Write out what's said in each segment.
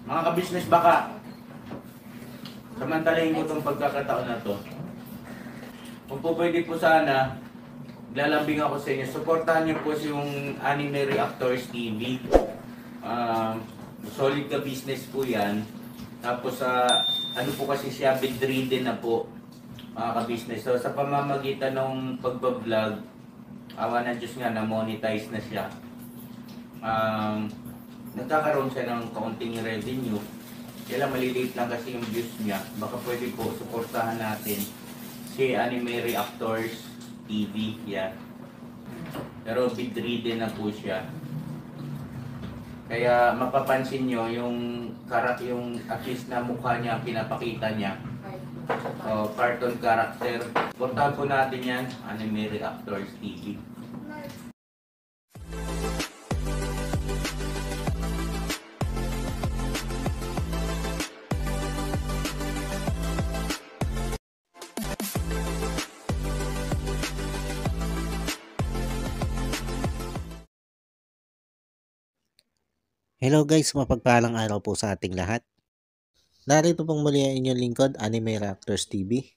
Mga ka-business, baka samantalahin ko itong pagkakataon na to. Kung po pwede po sana, lalambing ako sa inyo. Suportahan niyo po yung Anime Reactors TV. Solid ka business po yan. Tapos ano po kasi siya, bedridden na po, mga ka-business. So sa pamamagitan ng pagbablog, awa ng Diyos nga, na-monetize na siya. Nagkakaroon siya ng kaunting revenue. Kaya maliliit lang kasi yung views niya. Baka pwede po suportahan natin si Anime Reactors TV. Yan. Pero bedridden na po siya. Kaya mapapansin nyo yung at least na mukha niya, pinapakita niya. Cartoon character. Suportahan po natin yan, Anime Reactors TV. Hello guys, mapagpalang araw po sa ating lahat. Narito pong muli ang inyong lingkod, Anime Reactors TV.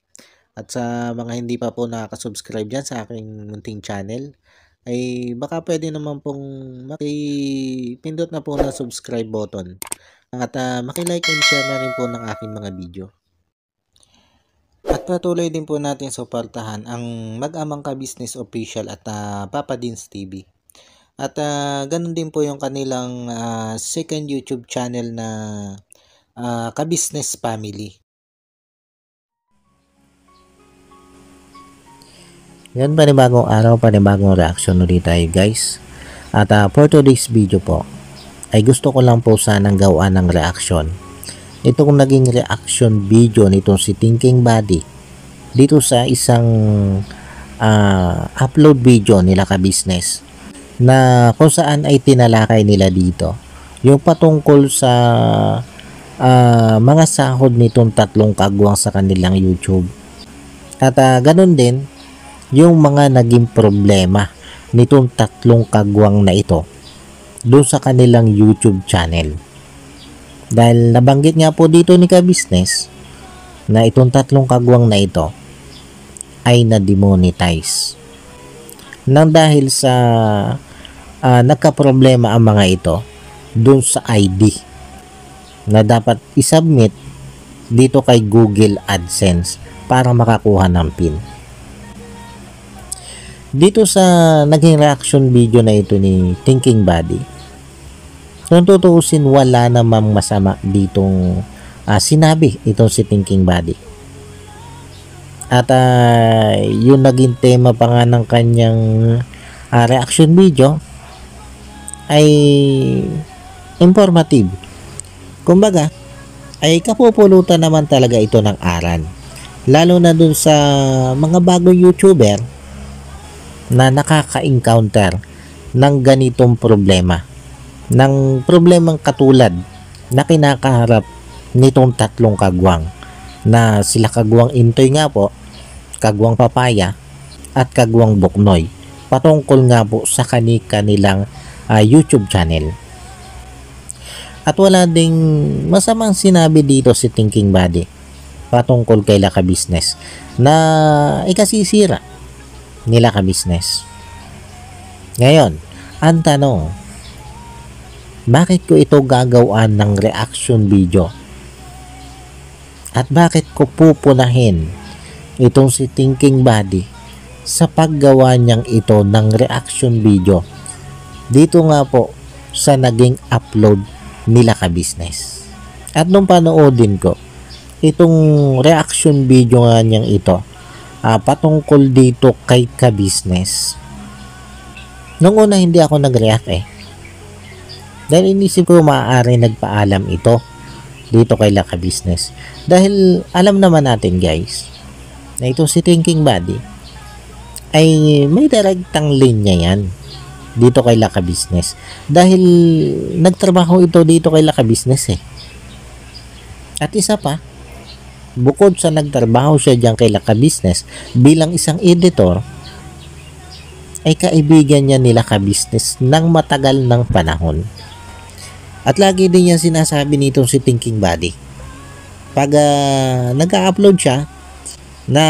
At sa mga hindi pa po nakaka-subscribe dyan sa aking munting channel, ay baka pwede naman pong makipindot na po ng subscribe button. At makilike and share na rin po ng aking mga video. At patuloy din po natin suportahan ang Mag-amang Ka-Business Official at Papa Dins TV. At ganun din po yung kanilang second YouTube channel na Ka-Business Family. Yan, panibagong araw, panibagong reaction ulit tayo guys. At for today's video po, ay gusto ko lang po sanang gawaan ng reaction. Itong naging reaction video nitong si Thinking Buddy dito sa isang upload video nila Ka-Business, na kung saan ay tinalakay nila dito yung patungkol sa mga sahod nitong tatlong kagwang sa kanilang YouTube. At ganun din yung mga naging problema nitong tatlong kagwang na ito doon sa kanilang YouTube channel. Dahil nabanggit nga po dito ni Ka-Business na itong tatlong kagwang na ito ay na-demonetize nang dahil sa nagka-problema ang mga ito dun sa ID na dapat isubmit dito kay Google AdSense para makakuha ng PIN. Dito sa naging reaction video na ito ni Thinking Buddy, kung tutuusin, wala namang masama ditong sinabi itong si Thinking Buddy. At yung naging tema pa nga ng kanyang reaction video ay informative. Kumbaga, ay kapupulutan naman talaga ito ng aral. Lalo na dun sa mga bagong YouTuber na nakaka-encounter ng ganitong problema. Ng problemang katulad na kinakaharap nitong tatlong kagwang, na sila Kagwang Intoy nga po, Kagwang Papaya, at Kagwang Buknoy, patungkol nga po sa kanilang YouTube channel. At wala ding masamang sinabi dito si Thinking Buddy patungkol kay Ka-Business na ikasisira nila Ka-Business. Ngayon, ang tanong, bakit ko ito gagawaan ng reaction video? At bakit ko pupunahin itong si Thinking Buddy sa paggawa niyang ito ng reaction video dito nga po sa naging upload nila Ka-Business? At nung panoodin ko itong reaction video nga niyang ito patungkol dito kay Ka-Business, nung una hindi ako nag-react dahil inisip ko maaari nagpaalam ito dito kay Ka-Business, dahil alam naman natin guys na itong si Thinking Buddy ay may direktang linya yan dito kay Ka-Business, dahil nagtrabaho ito dito kay Ka-Business At isa pa, bukod sa nagtrabaho siya diyan kay Ka-Business bilang isang editor, ay kaibigan niya nila Ka-Business ng matagal ng panahon. At lagi din yan sinasabi nitong si Thinking Body. Pag nag-upload siya na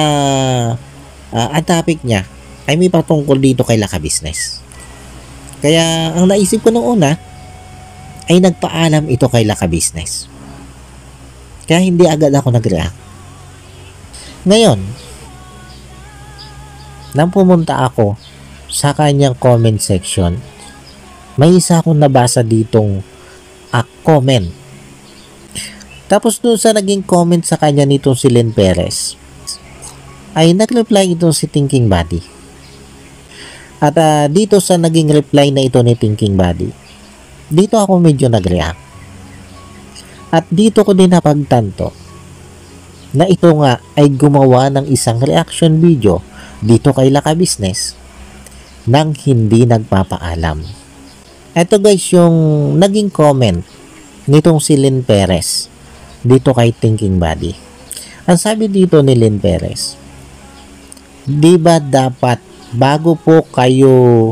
ang topic niya ay may patungkol dito kay Laka Business. Kaya ang naisip ko nung una ay nagpaalam ito kay Laka Business. Kaya hindi agad ako nag-react. Ngayon, nang pumunta ako sa kanyang comment section, may isa akong nabasa ditong comment. Tapos doon sa naging comment sa kanya nitong si Lynn Perez, ay nag-reply itong si Thinking Body. At dito sa naging reply na ito ni Thinking Body, dito ako medyo nag-react. At dito ko din napagtanto na ito nga ay gumawa ng isang reaction video dito kay Laka Business nang hindi nagpapaalam. Ito guys yung naging comment nitong si Lynn Perez dito kay Thinking Body. Ang sabi dito ni Lynn Perez, di ba dapat bago po kayo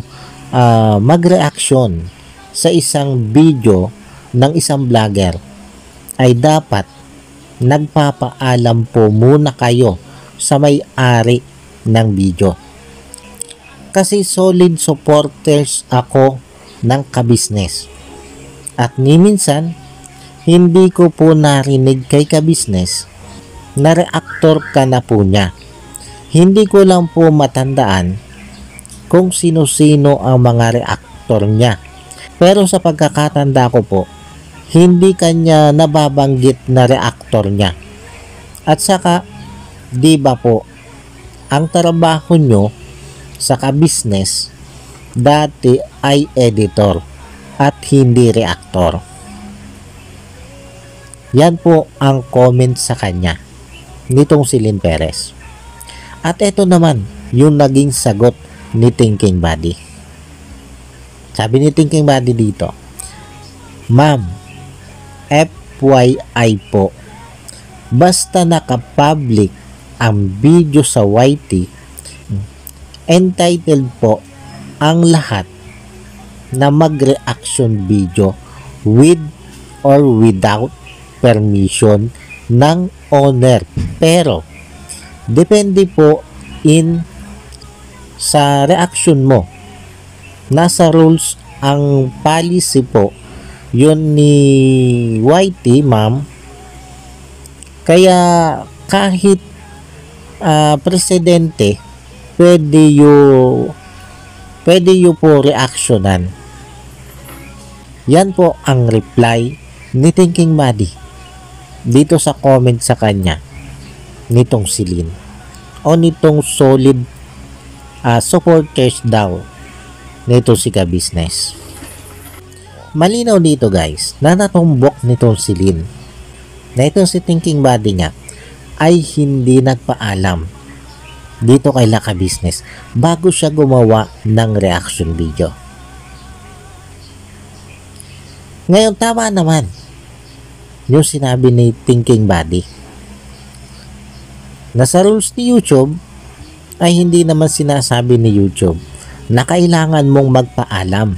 mag-reaction sa isang video ng isang vlogger ay dapat nagpapaalam po muna kayo sa may-ari ng video. Kasi solid supporters ako ng Ka-Business. At ni minsan, hindi ko po narinig kay Ka-Business na reactor ka na po niya. Hindi ko lang po matandaan kung sino-sino ang mga reactor niya. Pero sa pagkakatanda ko po, hindi kanya nababanggit na reactor niya. At saka, di ba po, ang trabaho nyo sa Ka-Business dati ay editor at hindi reactor. Yan po ang comment sa kanya nitong si Lynn Perez. At ito naman yung naging sagot ni Thinking Body. Sabi ni Thinking Body dito, Ma'am, FYI po, basta naka-public ang video sa YT, entitled po ang lahat na mag-reaction video with or without permission ng owner. Pero, depende po sa reaction mo. Nasa rules ang policy po yun ni YT, ma'am. Kaya kahit presidente, pwede po reactionan. Yan po ang reply ni Thinking Body dito sa comment sa kanya nitong si Lynn o nitong solid supporters daw nito si Ka-Business. Malinaw dito guys na natumbok nitong si Lynn na itong si Thinking Body niya ay hindi nagpaalam dito kay Laka Business bago siya gumawa ng reaction video. Ngayon, tama naman yung sinabi ni Thinking Body na sa rules ni YouTube ay hindi naman sinasabi ni YouTube na kailangan mong magpaalam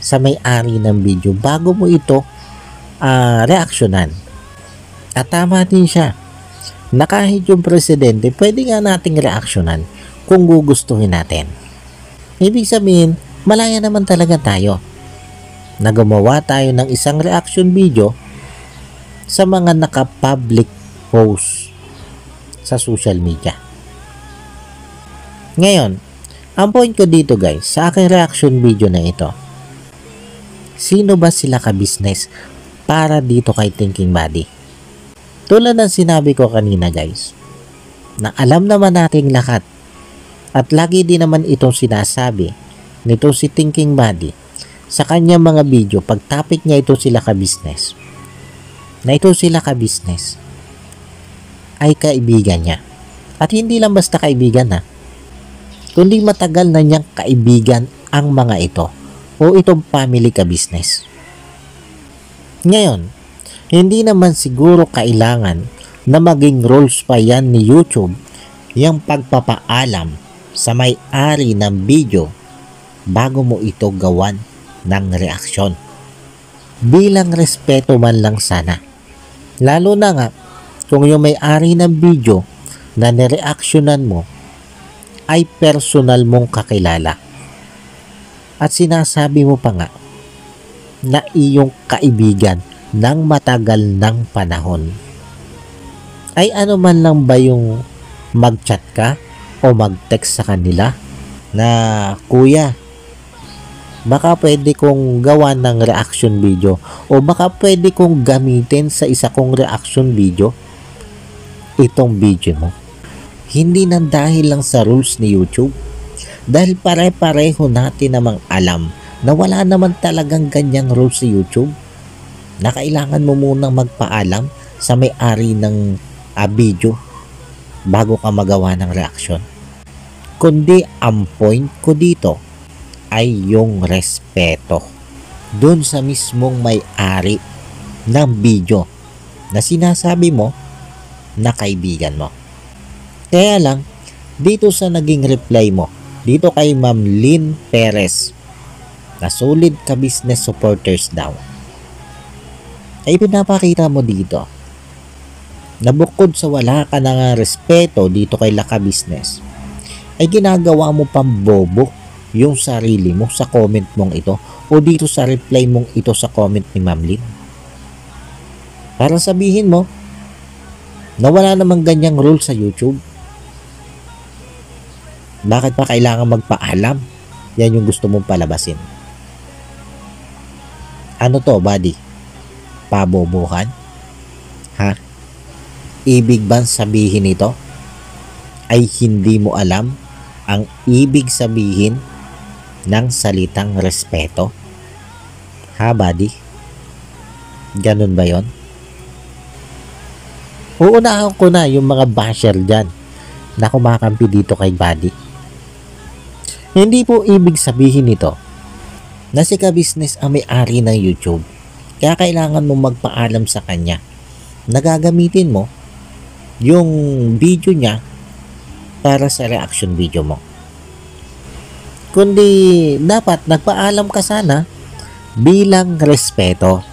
sa may-ari ng video bago mo ito reaksyonan. At tama din siya na kahit yung presidente, pwede nga nating reaksyonan kung gugustuhin natin. Ibig sabihin, malaya naman talaga tayo na gumawa tayo ng isang reaction video sa mga naka-public post sa social media. Ngayon, ang point ko dito guys, sa aking reaction video na ito, sino ba sila Ka-Business para dito kay Thinking Body? Tulad ng sinabi ko kanina guys, na alam naman nating lahat at lagi din naman itong sinasabi nito si Thinking Body sa kanyang mga video pag topic niya ito sila Ka-Business, na ito sila Ka-Business ay kaibigan niya. At hindi lang basta kaibigan na, kundi matagal na niyang kaibigan ang mga ito o itong family Ka-Business. Ngayon, hindi naman siguro kailangan na maging rules pa yan ni YouTube yung pagpapaalam sa may-ari ng video bago mo ito gawan ng reaksyon. bilang respeto man lang sana. Lalo na nga kung yung may-ari ng video na nireaksyonan mo ay personal mong kakilala. At sinasabi mo pa nga na iyong kaibigan ng matagal ng panahon. Ay ano man lang ba yung mag-chat ka o mag-text sa kanila na, "Kuya, baka pwede kong gawa ng reaction video o baka pwede kong gamitin sa isa kong reaction video itong video mo." Hindi nang dahil lang sa rules ni YouTube, dahil pare-pareho natin namang alam na wala naman talagang ganyang rules sa YouTube na kailangan mo munang magpaalam sa may-ari ng video bago ka magawa ng reaction. Kundi ang point ko dito ay yung respeto dun sa mismong may-ari ng video na sinasabi mo na kaibigan mo. Kaya lang, dito sa naging reply mo, dito kay Ma'am Lynn Perez, na solid ka business supporters daw, ay pinapakita mo dito na bukod sa wala ka ng respeto dito kay Laka Business, ay ginagawa mo pang bobo yung sarili mo sa comment mong ito o dito sa reply mong ito sa comment ni Ma'am Lynn. Para sabihin mo na wala namang ganyang rule sa YouTube. Bakit pa kailangan magpaalam? Yan yung gusto mong palabasin. Ano to, buddy? Pabobohan? Ha? Ibig bang sabihin ito ay hindi mo alam ang ibig sabihin ng salitang respeto? Ha, buddy? Ganun ba yon? Uunahan ko na yung mga basher dyan na kumakampi dito kay buddy. Hindi po ibig sabihin nito na si Ka-Business ang may-ari ng YouTube, kaya kailangan mo magpaalam sa kanya na gagamitin mo yung video niya para sa reaction video mo. Kundi dapat nagpaalam ka sana bilang respeto.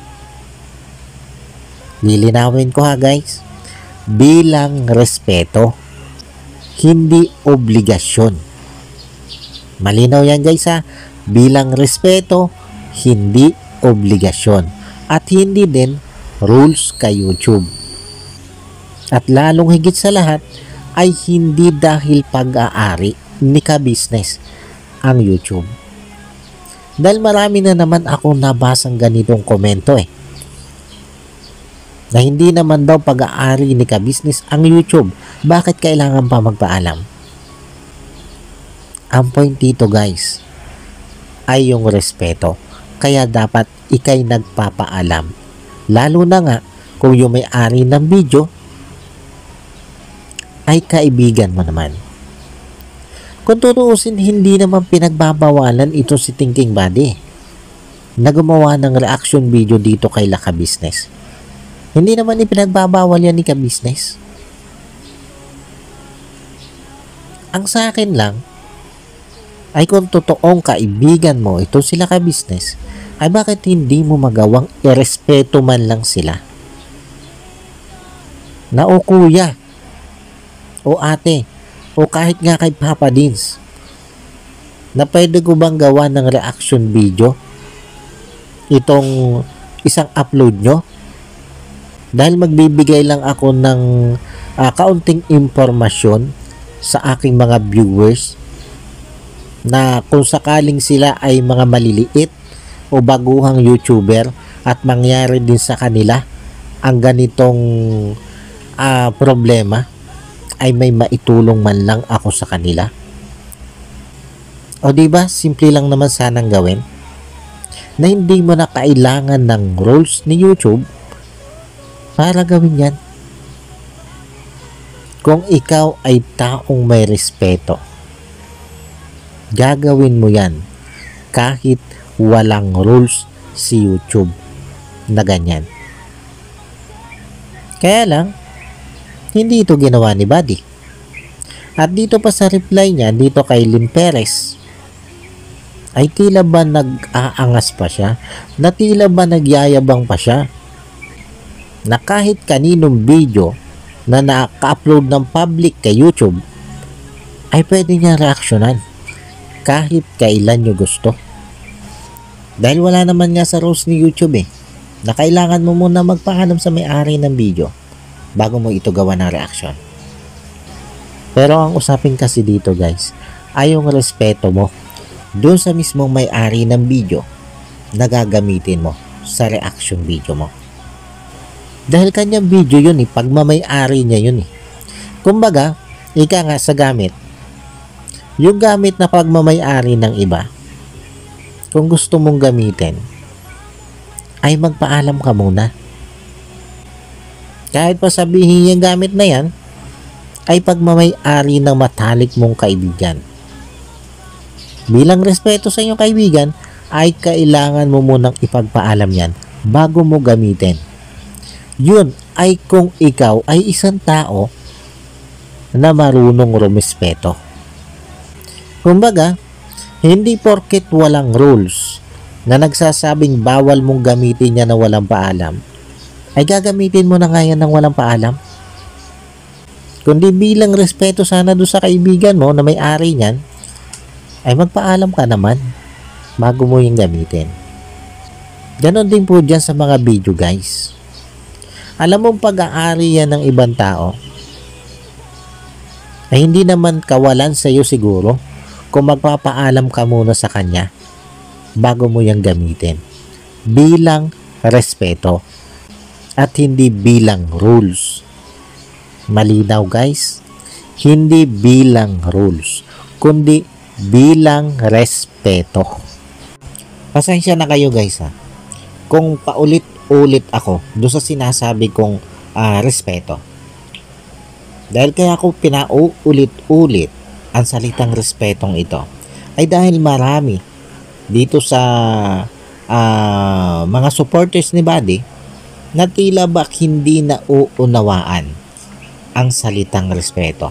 Lilinawin ko ha guys, bilang respeto, hindi obligasyon. Malinaw yan guys ha, bilang respeto, hindi obligasyon. At hindi din rules kay YouTube. At lalong higit sa lahat ay hindi dahil pag-aari ni Ka-Business ang YouTube. Dahil marami na naman akong nabasang ganitong komento na hindi naman daw pag-aari ni Ka-Business ang YouTube. Bakit kailangan pa magpaalam? Ang point dito guys ay yung respeto. Kaya dapat ikay nagpapaalam. Lalo na nga kung yung may-ari ng video ay kaibigan mo naman. Kung tutuusin, hindi naman pinagbabawalan ito si Thinking Buddy na gumawa ng reaction video dito kay Laka Business. Hindi naman ipinagbabawal yan ni Ka-Business. Ang sa akin lang ay kung totoong kaibigan mo ito sila Ka-Business, ay bakit hindi mo magawang irespeto man lang sila? Na o kuya, o ate, o kahit nga kay Papa Dins, na pwede ko bang gawa ng reaction video itong isang upload nyo? Dahil magbibigay lang ako ng kaunting impormasyon sa aking mga viewers na kung sakaling sila ay mga maliliit o baguhang YouTuber at mangyari din sa kanila ang ganitong problema, ay may maitulong man lang ako sa kanila. O diba, simple lang naman sanang gawin na hindi mo na kailangan ng rules ni YouTube para gawin yan. Kung ikaw ay taong may respeto, gagawin mo yan kahit walang rules si YouTube na ganyan. Kaya lang, hindi ito ginawa ni Buddy. At dito pa sa reply niya, dito kay Lynn Perez, ay tila ba nag-aangas pa siya, na tila ba nagyayabang pa siya, na kahit kaninong video na naka-upload ng public kay YouTube ay pwede niya reaksyonan kahit kailan nyo gusto. Dahil wala naman nga sa rules ni YouTube na kailangan mo muna magpaalam sa may-ari ng video bago mo ito gawa ng reaction. Pero ang usapin kasi dito guys ay yung respeto mo doon sa mismong may-ari ng video na gagamitin mo sa reaction video mo. Dahil kanyang video yun pagmamay-ari niya yun Kumbaga, ika nga sa gamit, yung gamit na pagmamay-ari ng iba, kung gusto mong gamitin, ay magpaalam ka muna. Kahit pa sabihin yung gamit na yan, ay pagmamay-ari ng matalik mong kaibigan. Bilang respeto sa iyong kaibigan, ay kailangan mo munang ipagpaalam yan bago mo gamitin. Yun ay kung ikaw ay isang tao na marunong rumespeto. Kumbaga, hindi porket walang rules na nagsasabing bawal mong gamitin yan na walang paalam, ay gagamitin mo na nga yan ng walang paalam. Kundi bilang respeto sana doon sa kaibigan mo na may-ari niyan, ay magpaalam ka naman bago mo yung gamitin. Ganon din po dyan sa mga video guys. Alam mo pag-aari yan ng ibang tao ay hindi naman kawalan sa iyo siguro kung magpapaalam ka muna sa kanya bago mo yung gamitin bilang respeto at hindi bilang rules. Malinaw guys, hindi bilang rules kundi bilang respeto. Pasensya na kayo guys kung paulit-ulit ako doon sa sinasabi kong respeto. Dahil kaya ako pinaulit-ulit ang salitang respetong ito ay dahil marami dito sa mga supporters ni Buddy na tila ba hindi nauunawaan ang salitang respeto,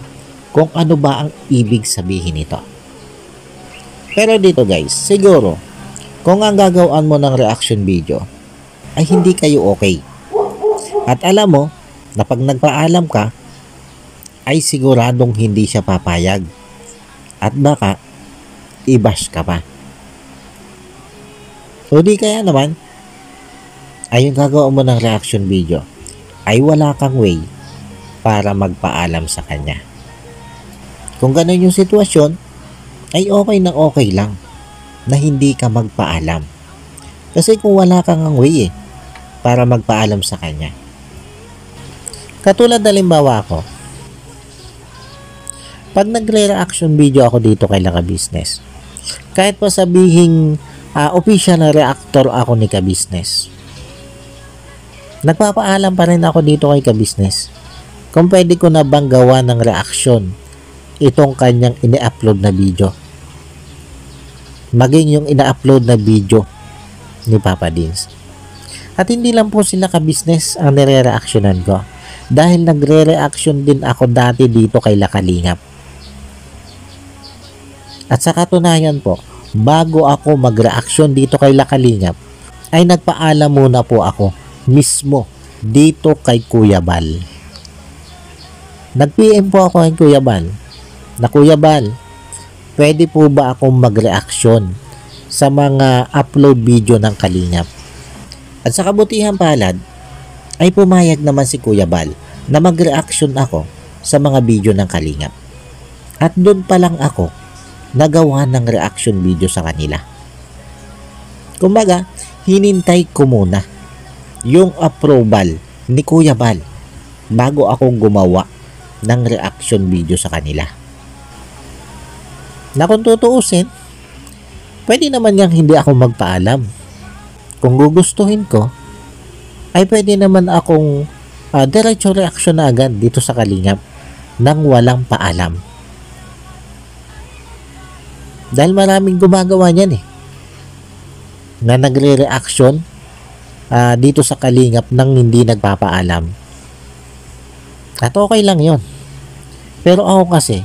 kung ano ba ang ibig sabihin nito. Pero dito guys, siguro kung ang gagawin mo ng reaction video ay hindi kayo okay, at alam mo na pag nagpaalam ka ay siguradong hindi siya papayag at baka i-bash ka pa, o di kaya naman ay yung gagawin mo ng reaction video ay wala kang way para magpaalam sa kanya. Kung ganun yung sitwasyon, ay okay na okay lang na hindi ka magpaalam. Kasi kung wala kang way para magpaalam sa kanya. Katulad halimbawa ko, pag nagre-reaction video ako dito kay Laka Business, kahit pa sabihing official na reactor ako ni Ka Business, nagpapaalam pa rin ako dito kay Ka Business kung pwede ko na bang gawa ng reaction itong kanyang ina-upload na video, maging yung ina-upload na video ni Papa Dins. At hindi lang po sila Ka Business ang nire-reactionan ko, dahil nagre-reaction din ako dati dito kay Lakalingap. At sa katunayan po, bago ako mag-reaction dito kay Lakalingap, ay nagpaalam muna po ako mismo dito kay Kuya Bal. Nag-PM po ako kay Kuya Bal na, Kuya Bal, pwede po ba akong mag-reaction sa mga upload video ng Kalingap? At sa kabutihan palad, ay pumayag naman si Kuya Bal na mag-reaction ako sa mga video ng Kalingap. At doon pa lang ako nagawa ng reaction video sa kanila. Kumbaga, hinintay ko muna yung approval ni Kuya Bal bago akong gumawa ng reaction video sa kanila. Na kung tutuusin, pwede naman yang hindi ako magpaalam. Kung gugustuhin ko, ay pwede naman akong diretso reaction na agad dito sa Kalingap nang walang paalam. Dahil maraming gumagawa niyan na nagre-reaction dito sa Kalingap nang hindi nagpapaalam. At okay lang yon. Pero ako kasi,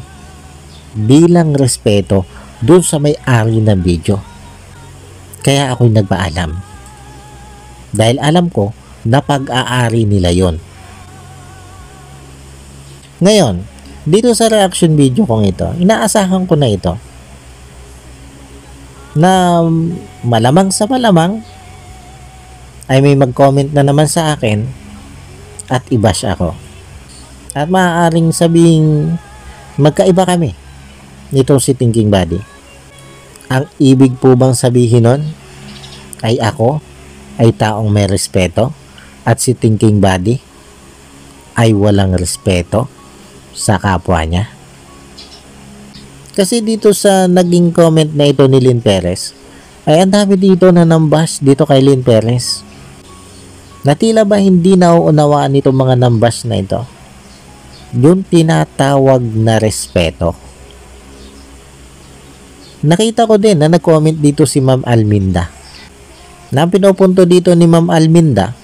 bilang respeto dun sa may-ari ng video, Kaya ako'y nagpaalam. Dahil alam ko na pag-aari nila yon. Ngayon, dito sa reaction video kong ito, inaasahan ko na ito na malamang sa malamang ay may mag-comment na naman sa akin at i-bash ako. At maaaring sabing magkaiba kami nitong si Thinking Buddy. Ang ibig po bang sabihin nun ay ako ay taong may respeto at si Thinking Buddy ay walang respeto sa kapwa niya? Kasi dito sa naging comment na ito ni Lynn Perez, ay ang dami dito na nambash dito kay Lynn Perez. Na tila ba hindi nauunawaan itong mga nambash na ito? Yung tinatawag na respeto. Nakita ko din na nag-comment dito si Ma'am Alminda. Na ang pinupunto dito ni Ma'am Alminda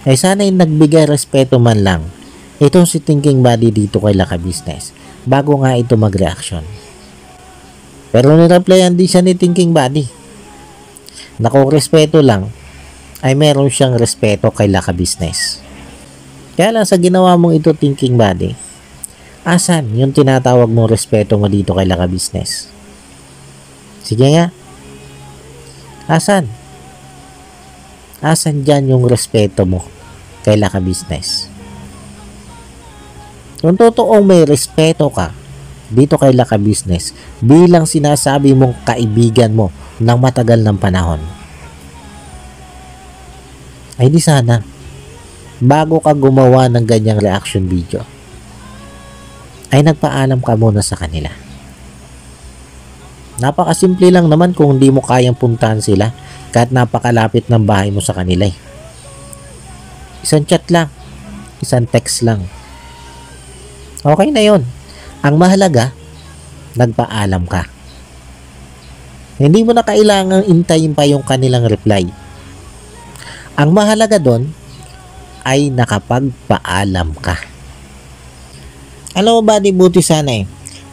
ay sana'y nagbigay respeto man lang itong si Thinking Buddy dito kay Laka Business bago nga ito mag-reaction. Pero nireplyan din siya ni Thinking Buddy na kung respeto lang ay meron siyang respeto kay Laka Business. Kaya lang sa ginawa mong ito, Thinking Buddy, asan yung tinatawag mong respeto mo dito kay Laka Business? Sige nga, asan? Asan dyan yung respeto mo kay Laka Business? Kung totoong may respeto ka dito kay Laka Business bilang sinasabi mong kaibigan mo ng matagal ng panahon, ay di sana bago ka gumawa ng ganyang reaction video ay nagpaalam ka muna sa kanila. Napakasimple lang naman kung hindi mo kayang puntahan sila kahit napakalapit ng bahay mo sa kanila. Isang chat lang, isang text lang, okay na yon. Ang mahalaga, nagpaalam ka. Hindi mo na kailangang intayin pa yung kanilang reply. Ang mahalaga doon ay nakapagpaalam ka. Alam mo ba, di buti sana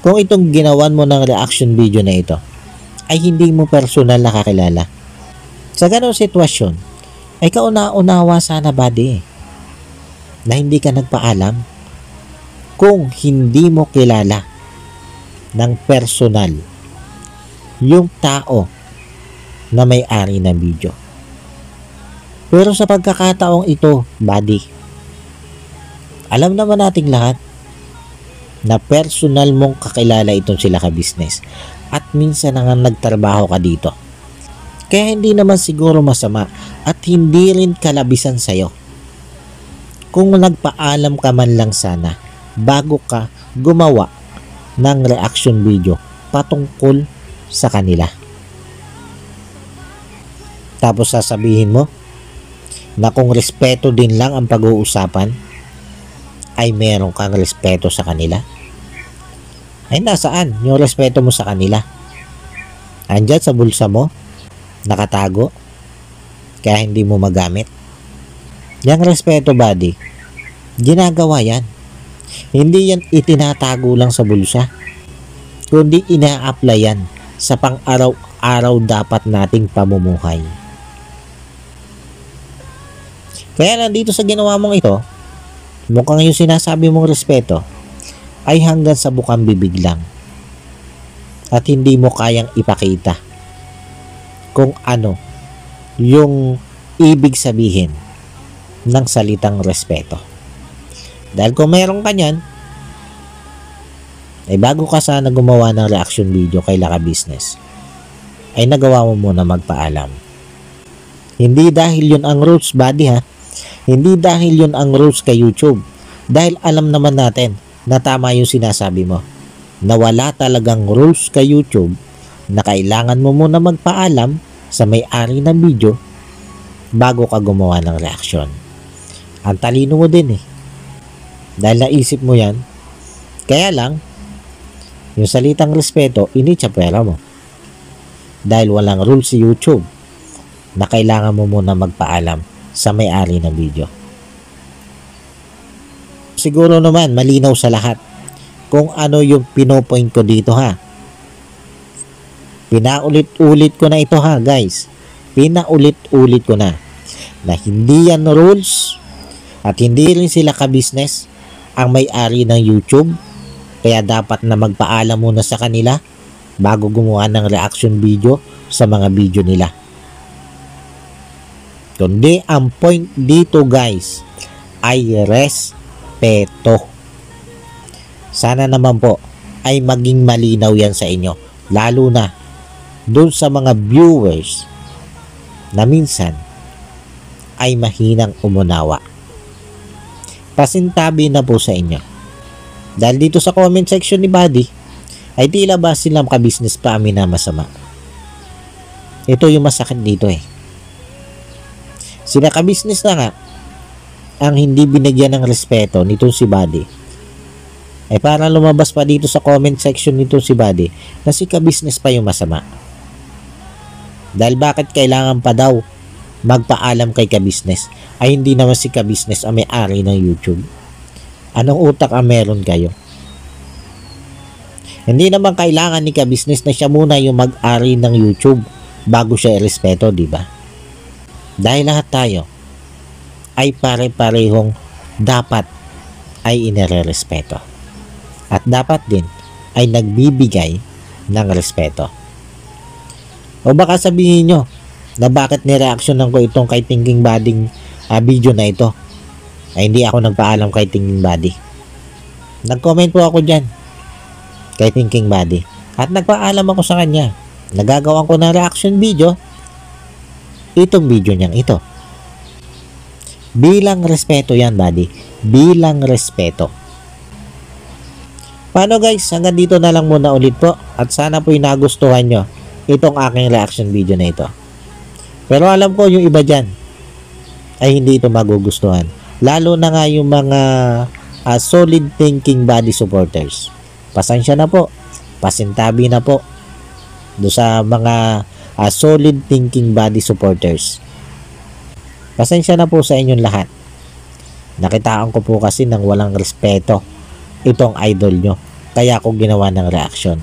kung itong ginawan mo ng reaction video na ito ay hindi mo personal na kakilala. Sa ganong sitwasyon, ay kauna-unawa sana, buddy, na hindi ka nagpaalam kung hindi mo kilala ng personal yung tao na may-ari ng video. Pero sa pagkakataong ito, buddy, alam naman nating lahat na personal mong kakilala itong sila ka business at minsan na nga nagtrabaho ka dito. Kaya hindi naman siguro masama at hindi rin kalabisan sa'yo kung nagpaalam ka man lang sana bago ka gumawa ng reaction video patungkol sa kanila. Tapos sasabihin mo na kung respeto din lang ang pag-uusapan ay meron kang respeto sa kanila. Ay nasaan yung respeto mo sa kanila? Andyan sa bulsa mo? Nakatago? Kaya hindi mo magamit? Yang respeto, buddy, ginagawa yan. Hindi yan itinatago lang sa bulsa, kundi ina-apply yan sa pang-araw-araw dapat nating pamumuhay. Kaya nandito sa ginawa mong ito, mukhang yung sinasabi mong respeto ay hanggang sa bukang bibig lang at hindi mo kayang ipakita kung ano yung ibig sabihin ng salitang respeto. Dahil kung meron ka nyan, ay bago ka sana gumawa ng reaction video kay Laka Business, ay nagawa mo muna magpaalam. Hindi dahil yun ang rules, buddy, ha? Hindi dahil yun ang rules kay YouTube. Dahil alam naman natin na tama yung sinasabi mo, na wala talagang rules kay YouTube na kailangan mo muna magpaalam sa may-ari ng video bago ka gumawa ng reaction. Ang talino mo din dahil naisip mo yan. Kaya lang, yung salitang respeto, initsapwera mo. Dahil walang rules si YouTube na kailangan mo muna magpaalam sa may-ari ng video. Siguro naman malinaw sa lahat kung ano yung pinopoint ko dito, ha. Pinaulit-ulit ko na ito ha guys. Pinaulit-ulit ko na hindi yan rules at hindi rin sila ka-business ang may-ari ng YouTube. Kaya dapat na magpaalam muna sa kanila bago gumawa ng reaction video sa mga video nila. Kundi ang point dito guys ay respeto. Sana naman po ay maging malinaw yan sa inyo. Lalo na dun sa mga viewers na minsan ay mahinang umunawa. Pasintabi na po sa inyo. Dahil dito sa comment section ni Buddy ay tila ba silang ka-business pa amin na masama. Ito yung masakit dito eh. Sila ka-business na nga ang hindi binigyan ng respeto nitong si Buddy. Ay para lumabas pa dito sa comment section nitong si Buddy na si ka-business pa yung masama. Dahil bakit kailangan pa daw magpaalam kay ka-business ay hindi naman si ka-business ang may-ari ng YouTube. Anong utak ang meron kayo? Hindi naman kailangan ni ka-business na siya muna yung mag-ari ng YouTube bago siya irespeto, di ba? Dahil lahat tayo ay pare-parehong dapat ay inirerespeto. At dapat din ay nagbibigay ng respeto. O baka sabihin nyo na bakit nireaksyonan ko itong kay Thinking Buddy video na ito ay hindi ako nagpaalam kay Thinking Buddy. Nag-comment po ako dyan kay Thinking Buddy at nagpaalam ako sa kanya. Nagagawan ko ng reaction video itong video niyang ito. Bilang respeto yan, Buddy. Bilang respeto. Paano guys? Hanggang dito na lang muna ulit po at sana po'y nagustuhan nyo itong aking reaction video na ito. Pero alam ko yung iba dyan ay hindi ito magugustuhan. Lalo na nga yung mga solid Thinking Buddy supporters. Pasensya na po. Pasintabi na po do sa mga solid Thinking Buddy supporters. Pasensya na po sa inyong lahat. Nakitaan ko po kasi ng walang respeto itong idol nyo. Kaya ako ginawa ng reaction.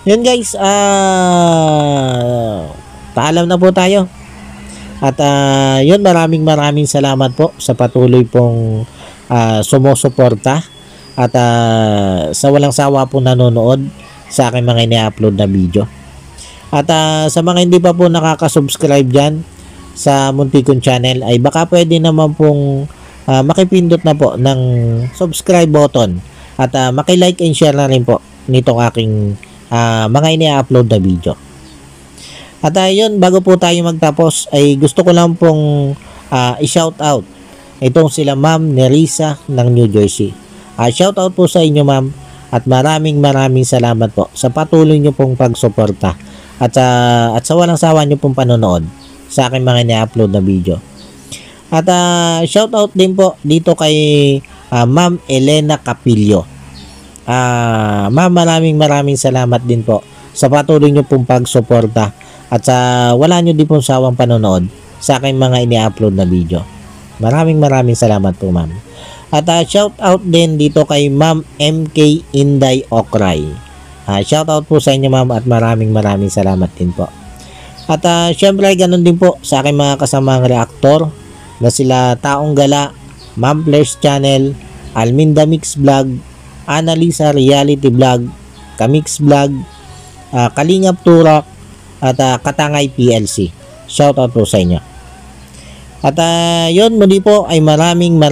Yun guys, paalam na po tayo. At yun, maraming salamat po sa patuloy pong sumusuporta at sa walang sawa po nanonood sa aking mga ini-upload na video. At sa mga hindi pa po nakaka-subscribe dyan sa Muntikon Channel ay baka pwede naman pong makipindot na po ng subscribe button at maki-like and share na rin po nitong aking mga ini-upload na video. At yun, bago po tayo magtapos ay gusto ko lang pong i-shout out itong sila Ma'am Nerissa ng New Jersey. Shout out po sa inyo ma'am at maraming salamat po sa patuloy nyo pong pagsuporta at sa walang sawa nyo pong panonood sa aking mga ni-upload na video. At shout out din po dito kay Ma'am Elena Capillo. Ma'am, maraming salamat din po sa patuloy nyo pong pagsuporta at sa wala nyo din pong sawang panonood sa aking mga ini-upload na video. Maraming salamat po ma'am. At shout out din dito kay Ma'am MK Inday Okray. Shout out po sa inyo ma'am at maraming salamat din po. At syempre ganun din po sa aking mga kasamang reaktor na sila Taong Gala, Ma'am Flares Channel, Alminda Mix Vlog, Annalisa Reality Vlog, Kamix Vlog, Kalingap Turak, at Katangay PLC. Shout out po sa inyo. At yun, muli po ay maraming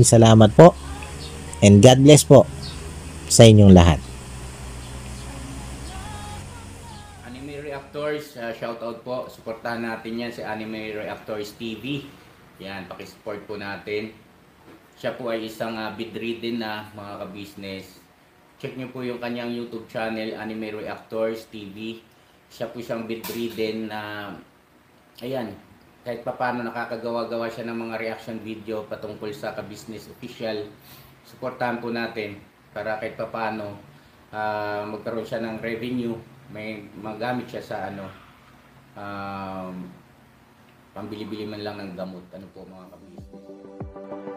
salamat po and God bless po sa inyong lahat. Anime Reactors, shout out po. Suportahan natin yan si Anime Reactors TV. Yan, pakisupport po natin. Siya po ay isang bidridden na mga ka-business. Check nyo po yung kanyang YouTube channel, Anime Reactors TV. Siya po siyang bidridden na ayan, kahit paano nakakagawa-gawa siya ng mga reaction video patungkol sa ka-business official. Suportahan po natin para kahit paano magkaroon siya ng revenue, may magamit siya sa pambili-bili man lang ng gamot. Ano po mga ka-business.